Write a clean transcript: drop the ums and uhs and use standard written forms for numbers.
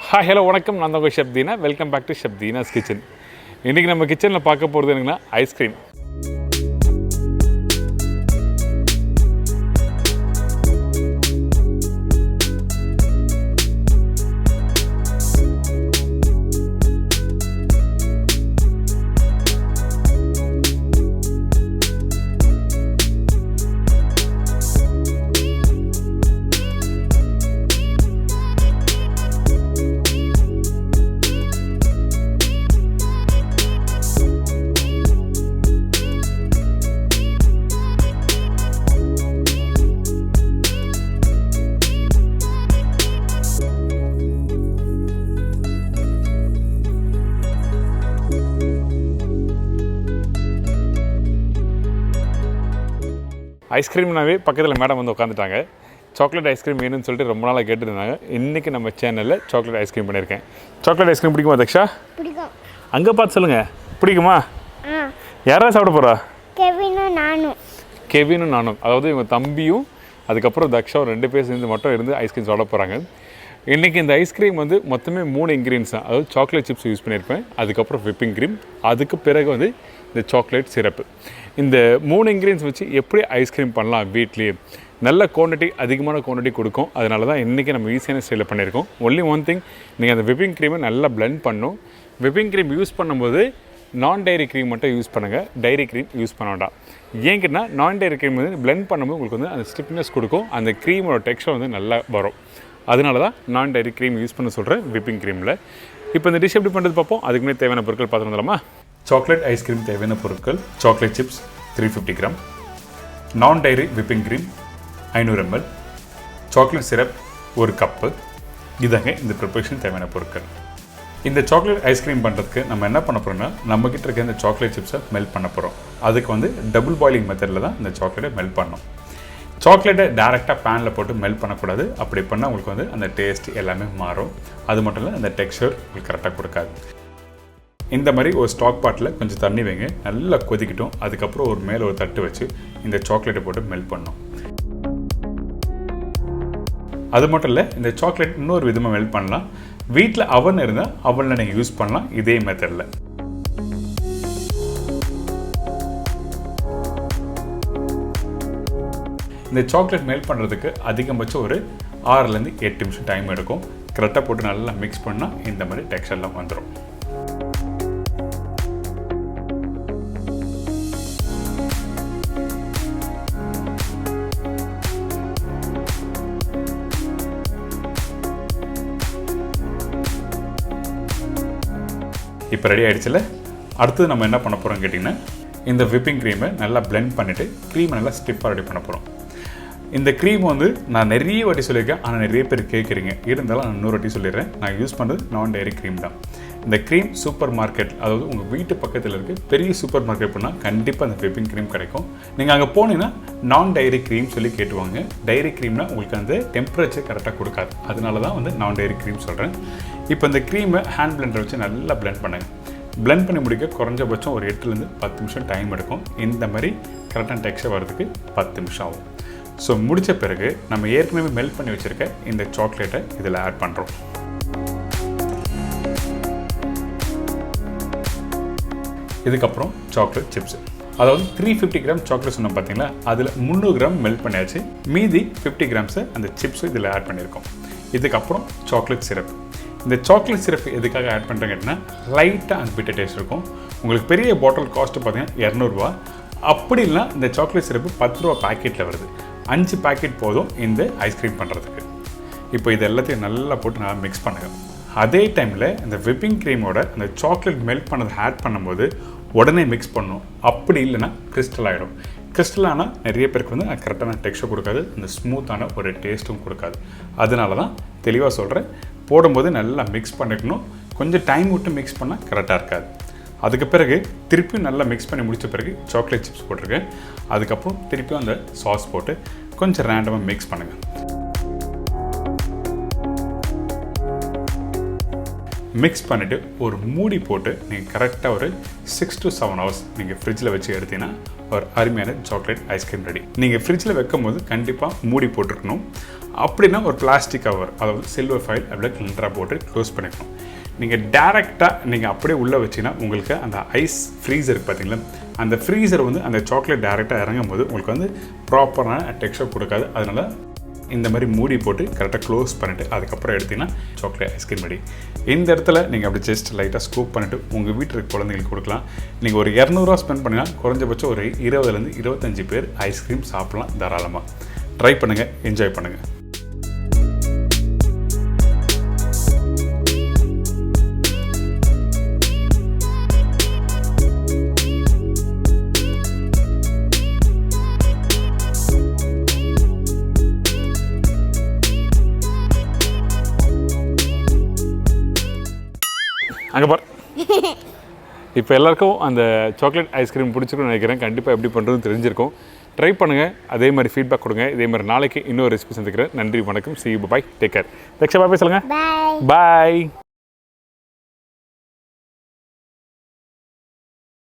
Hi hello வணக்கம், நான் தான் chef Dheena. Welcome back to chef Dheena's kitchen. இன்றைக்கி நம்ம கிச்சனில் பார்க்க போகிறது என்னங்கன்னா ஐஸ்கிரீம். ஐஸ்கிரீம்னாவே பக்கத்தில் மேடம் வந்து உட்காந்துட்டாங்க. சாக்லேட் ஐஸ்கிரீம் வேணும்னு சொல்லிட்டு ரொம்ப நாளாக கேட்டுருந்தாங்க. இன்றைக்கி நம்ம சேனலில் சாக்லேட் ஐஸ்கிரீம் பண்ணியிருக்கேன். சாக்லேட் ஐஸ்கிரீம் பிடிக்குமா தக்ஷா? பிடிக்கும். அங்கே பார்த்து சொல்லுங்கள், பிடிக்குமா? யாராவது சாப்பிட போகிறா? கெவினும் நானும், அதாவது இவங்க தம்பியும் அதுக்கப்புறம் தக்ஷாவும் 2 பேர் சேர்ந்து மட்டும் இருந்து ஐஸ்கிரீம் சாப்பிட போகிறாங்க. இன்றைக்கி இந்த ஐஸ்கிரீம் வந்து மொத்தமே 3 இன்க்ரீடியன்ஸ் தான். அதாவது சாக்லேட் சிப்ஸ் யூஸ் பண்ணியிருப்பேன், அதுக்கப்புறம் விப்பிங் க்ரீம், அதுக்கு பிறகு வந்து இந்த சாக்லேட் சிரப்பு. இந்த 3 இன்க்ரீடியன்ஸ் வச்சு எப்படி ஐஸ்கிரீம் பண்ணலாம் வீட்லேயே, நல்ல குவான்டிட்டி, அதிகமான குவான்டிட்டி கொடுக்கும். அதனால தான் இன்றைக்கி நம்ம ஈஸியான ஸ்டைலில் பண்ணியிருக்கோம். ஒன்லி ஒன் திங், நீங்கள் அந்த விப்பிங் க்ரீமை நல்லா பிளெண்ட் பண்ணணும். விப்பிங் க்ரீம் யூஸ் பண்ணும்போது நான் டைரி க்ரீம் மட்டும் யூஸ் பண்ணுங்கள், டைரி க்ரீம் யூஸ் பண்ண வேண்டாம். ஏங்கன்னா நான் டைரி க்ரீம் வந்து பிளெண்ட் பண்ணும்போது உங்களுக்கு வந்து அந்த ஸ்டிஃப்னஸ் கொடுக்கும், அந்த க்ரீமோட டெக்ஸ்சர் வந்து நல்லா வரும். அதனால தான் நான் டைரி க்ரீம் யூஸ் பண்ண சொல்கிறேன் விப்பிங் க்ரீமில். இப்போ இந்த டிஷ் எப்படி பண்ணுறது பார்ப்போம். அதுக்கு முன்னாடி தேவையான பொருட்கள் பார்த்து வந்துடலாமா? சாக்லேட் ஐஸ்கிரீம் தேவையான பொருட்கள்: சாக்லேட் சிப்ஸ் 350 கிராம், நான் dairy whipping cream 500 ml, chocolate syrup 1 cup. இதாங்க இந்த ப்ரிப்பரேஷன் தேவையான பொருட்கள். இந்த சாக்லேட் ஐஸ்கிரீம் பண்ணுறதுக்கு நம்ம என்ன பண்ண போகிறோம்னா, நம்மக்கிட்ட இருக்க இந்த சாக்லேட் சிப்ஸை மெல்ட் பண்ண போகிறோம். அதுக்கு வந்து டபுள் பாயிலிங் மெத்தடில் தான் இந்த சாக்லேட்டை மெல்ட் பண்ணணும். சாக்லேட்டை டேரெக்டாக பேனில் போட்டு மெல்ட் பண்ணக்கூடாது. அப்படி பண்ணால் உங்களுக்கு வந்து அந்த டேஸ்ட் எல்லாமே மாறும். அது மட்டும் இல்லை, அந்த டெக்ஸ்சர் உங்களுக்கு கரெக்டாக கொடுக்காது. இந்த மாதிரி ஒரு ஸ்டாக் பாட்டில் கொஞ்சம் தண்ணி வைங்க, நல்லா கொதிக்கட்டும். அதுக்கப்புறம் ஒரு மேலே ஒரு தட்டு வச்சு இந்த சாக்லேட்டை போட்டு மெல்ட் பண்ணணும். அது மட்டும் இல்லை, இந்த சாக்லேட் இன்னொரு விதமாக மெல்ட் பண்ணலாம். வீட்டில் அவன் இருந்தால் அவனில் நீங்கள் யூஸ் பண்ணலாம் இதே மெத்தடில். இந்த சாக்லேட் மெல்ட் பண்ணுறதுக்கு அதிகபட்சம் ஒரு 6லேருந்து 8 நிமிஷம் டைம் எடுக்கும். கரெக்டாக போட்டு நல்லா மிக்ஸ் பண்ணால் இந்த மாதிரி டெக்ஸ்சர்லாம் வந்துடும். இப்போ ரெடி ஆகிடுச்சுல. அடுத்தது நம்ம என்ன பண்ண போகிறோம் கேட்டிங்கன்னா, இந்த விப்பிங் க்ரீமை நல்லா பிளெண்ட் பண்ணிவிட்டு க்ரீமை நல்லா ஸ்டிஃபாக ரெடி பண்ண போகிறோம். இந்த க்ரீம் வந்து நான் நிறைய வாட்டி சொல்லியிருக்கேன், ஆனால் நிறைய பேர் கேட்குறீங்க. இருந்தாலும் நான் 100 வாட்டி சொல்லிடுறேன். நான் யூஸ் பண்ணுறது நான் டைரி க்ரீம் தான். இந்த க்ரீம் சூப்பர் மார்க்கெட், அதாவது உங்கள் வீட்டு பக்கத்தில் இருக்க பெரிய சூப்பர் மார்க்கெட் போனால் கண்டிப்பாக அந்த விப்பிங் க்ரீம் கிடைக்கும். நீங்கள் அங்கே போனீங்கன்னா நான் டைரி க்ரீம் சொல்லி கேட்டுவாங்க. டைரி க்ரீம்னா உங்களுக்கு அந்த டெம்பரேச்சர் கரெக்டாக கொடுக்காது. அதனால தான் வந்து நான் டைரி க்ரீம் சொல்கிறேன். இப்போ இந்த க்ரீமை ஹேண்ட் பிளெண்டர் வச்சு நல்லா பிளெண்ட் பண்ணுங்கள். பிளெண்ட் பண்ணி முடிக்க குறைஞ்சபட்சம் ஒரு 8லேருந்து 10 நிமிஷம் டைம் எடுக்கும். இந்த மாதிரி கரெக்டான டெக்ஸ்சர் வரதுக்கு 10 நிமிஷம் ஆகும். ஸோ முடித்த பிறகு நம்ம ஏற்கனவே மெல்ட் பண்ணி வச்சுருக்க இந்த சாக்லேட்டை இதில் ஆட் பண்ணுறோம். இதுக்கப்புறம் சாக்லேட் சிப்ஸ், அதாவது 350 கிராம் சாக்லேட் சொன்னோம் பார்த்தீங்களா, அதில் 300 கிராம் மெல்ட் பண்ணியாச்சு. மீதி 50 கிராம்ஸை அந்த சிப்ஸும் இதில் ஆட் பண்ணியிருக்கோம். இதுக்கப்புறம் சாக்லேட் சிரப். இந்த சாக்லேட் சிரப் எதுக்காக ஆட் பண்ணுறேன்னு கேட்டிங்கன்னா, லைட்டாக அந்த பிட்டர் டேஸ்ட் இருக்கும். உங்களுக்கு பெரிய பாட்டில் காஸ்ட்டு பார்த்தீங்கன்னா 200 ரூபா. அப்படி இல்லைனா இந்த சாக்லேட் சிரப்பு 10 ரூபா பேக்கெட்டில் வருது. 5 பேக்கெட் போதும் இந்த ஐஸ்கிரீம் பண்ணுறதுக்கு. இப்போ இது எல்லாத்தையும் நல்லா போட்டு நல்லா மிக்ஸ் பண்ணுங்கள். அதே டைமில் இந்த விப்பிங் க்ரீமோட அந்த சாக்லேட் மெல்ட் பண்ணதை ஆட் பண்ணும்போது உடனே மிக்ஸ் பண்ணணும். அப்படி இல்லைன்னா கிறிஸ்டல் ஆகிடும். கிறிஸ்டல் ஆனால் நிறைய பேருக்கு வந்து கரெக்டான டெக்ஸ்சர் கொடுக்காது, அந்த ஸ்மூத்தான ஒரு டேஸ்ட்டும் கொடுக்காது. அதனால தான் தெளிவாக சொல்கிறேன், போடும்போது நல்லா மிக்ஸ் பண்ணிக்கணும். கொஞ்சம் டைம் விட்டு மிக்ஸ் பண்ணால் கரெக்டாக இருக்காது. அதுக்கு பிறகு திருப்பியும் நல்லா மிக்ஸ் பண்ணி முடித்த பிறகு சாக்லேட் சிப்ஸ் போட்டிருக்கேன். அதுக்கப்புறம் திருப்பியும் அந்த சாஸ் போட்டு கொஞ்சம் ரேண்டமாக மிக்ஸ் பண்ணுங்கள். மிக்ஸ் பண்ணிவிட்டு ஒரு மூடி போட்டு நீங்கள் கரெக்டாக ஒரு 6 to 7 hours நீங்கள் ஃப்ரிட்ஜில் வச்சு எடுத்தீங்கன்னா ஒரு அருமையான சாக்லேட் ஐஸ்கிரீம் ரெடி. நீங்கள் ஃப்ரிட்ஜில் வைக்கும் போது கண்டிப்பாக மூடி போட்டிருக்கணும். அப்படின்னா ஒரு பிளாஸ்டிக் கவர், அதாவது சில்வர் ஃபைல் அப்படியே கிளிண்டராக போட்டு க்ளோஸ் பண்ணிக்கணும். நீங்கள் டேரெக்டாக நீங்கள் அப்படியே உள்ளே வச்சிங்கன்னா உங்களுக்கு அந்த ஐஸ் ஃப்ரீசர் பார்த்தீங்களா, அந்த ஃப்ரீசர் வந்து அந்த சாக்லேட் டேரெக்டாக இறங்கும் போது உங்களுக்கு வந்து ப்ராப்பரான டெக்ஸ்சர் கொடுக்காது. அதனால் இந்த மாதிரி மூடி போட்டு கரெக்டாக க்ளோஸ் பண்ணிவிட்டு அதுக்கப்புறம் எடுத்திங்கன்னா சாக்லேட் ஐஸ்கிரீம் ரெடி. இந்த இடத்துல நீங்கள் அப்படி ஜஸ்ட் லைட்டாக ஸ்கூப் பண்ணிவிட்டு உங்கள் வீட்டுக்கு குழந்தைங்களுக்கு கொடுக்கலாம். நீங்கள் ஒரு 200 ஸ்பெண்ட் பண்ணிங்கன்னா குறைஞ்சபட்சம் ஒரு 20லேருந்து 25 பேர் ஐஸ்கிரீம் சாப்பிட்லாம் தாராளமாக. ட்ரை பண்ணுங்கள், என்ஜாய் பண்ணுங்கள். அங்கே பார். இப்போ எல்லாருக்கும் அந்த சாக்லேட் ஐஸ்கிரீம் பிடிச்சிருக்குன்னு நினைக்கிறேன். கண்டிப்பாக எப்படி பண்ணுறதுன்னு தெரிஞ்சிருக்கும். ட்ரை பண்ணுங்கள், அதே மாதிரி ஃபீட்பேக் கொடுங்க. இதே மாதிரி நாளைக்கு இன்னொரு ரெசிபி சந்திக்கிறேன். நன்றி, வணக்கம், see you, bye, take care. Daksha பாய் சொல்லுங்கள். பாய்.